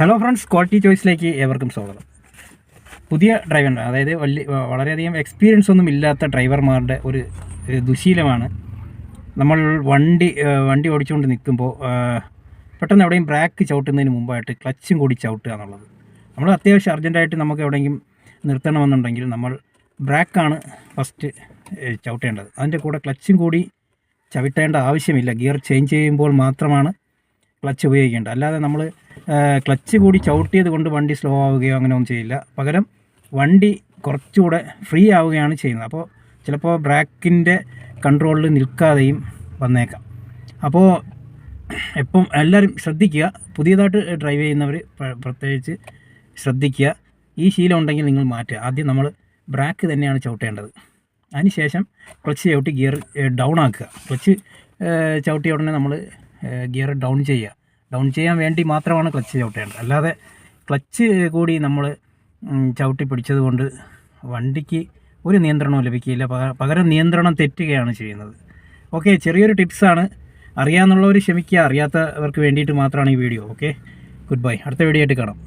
Hello friends, quality ചോയ്സിലേക്ക് ഏവർക്കും സ്വാഗതം. പുതിയ ഡ്രൈവർ, അതായത് വളരെയധികം എക്സ്പീരിയൻസ് ഒന്നും ഇല്ലാത്ത ഡ്രൈവർമാരുടെ ഒരു ദുശീലമാണ് നമ്മൾ വണ്ടി ഓടിച്ചുകൊണ്ട് നിൽക്കുമ്പോൾ പെട്ടെന്ന് എവിടെയും ബ്രേക്ക് ചവിട്ടുന്നതിന് മുമ്പായിട്ട് ക്ലച്ചും കൂടി ചവിട്ടുക എന്നുള്ളത്. നമ്മൾ അത്യാവശ്യം അർജൻറ്റായിട്ട് നമുക്ക് എവിടെയെങ്കിലും നിർത്തണമെന്നുണ്ടെങ്കിൽ നമ്മൾ ബ്രേക്കാണ് ഫസ്റ്റ് ചവിട്ടേണ്ടത്. അതിൻ്റെ കൂടെ ക്ലച്ചും കൂടി ചവിട്ടേണ്ട ആവശ്യമില്ല. ഗിയർ ചേഞ്ച് ചെയ്യുമ്പോൾ മാത്രമാണ് ക്ലച്ച് ഉപയോഗിക്കേണ്ടത്. അല്ലാതെ നമ്മൾ ക്ലച്ച് കൂടി ചവിട്ടിയത് കൊണ്ട് വണ്ടി സ്ലോ ആവുകയോ അങ്ങനെ ഒന്നും ചെയ്യില്ല. പകരം വണ്ടി കുറച്ചുകൂടെ ഫ്രീ ആവുകയാണ് ചെയ്യുന്നത്. അപ്പോൾ ചിലപ്പോൾ ബ്രേക്കിൻ്റെ കൺട്രോളിൽ നിൽക്കാതെയും വന്നേക്കാം. അപ്പോൾ എപ്പം എല്ലാവരും ശ്രദ്ധിക്കുക, പുതിയതായിട്ട് ഡ്രൈവ് ചെയ്യുന്നവർ പ്രത്യേകിച്ച് ശ്രദ്ധിക്കുക. ഈ ശീലം ഉണ്ടെങ്കിൽ നിങ്ങൾ മാറ്റുക. ആദ്യം നമ്മൾ ബ്രേക്ക് തന്നെയാണ് ചവിട്ടേണ്ടത്. അതിനുശേഷം ക്ലച്ച് ചവിട്ടി ഗിയർ ഡൗൺ ആക്കുക. ക്ലച്ച് ചവിട്ടിയ ഉടനെ നമ്മൾ ഗിയർ ഡൗൺ ചെയ്യുക. ഡൗൺ ചെയ്യാൻ വേണ്ടി മാത്രമാണ് ക്ലച്ച് ചവിട്ടേണ്ടത്. അല്ലാതെ ക്ലച്ച് കൂടി നമ്മൾ ചവിട്ടി പിടിച്ചത് കൊണ്ട് വണ്ടിക്ക് ഒരു നിയന്ത്രണവും ലഭിക്കില്ല. പകരം നിയന്ത്രണം തെറ്റുകയാണ് ചെയ്യുന്നത്. ഓക്കെ, ചെറിയൊരു ടിപ്സാണ്. അറിയാമെന്നുള്ളവർ ക്ഷമിക്കുക, അറിയാത്തവർക്ക് വേണ്ടിയിട്ട് മാത്രമാണ് ഈ വീഡിയോ. Okay, good bye. അടുത്ത വീഡിയോ ആയിട്ട് കാണാം.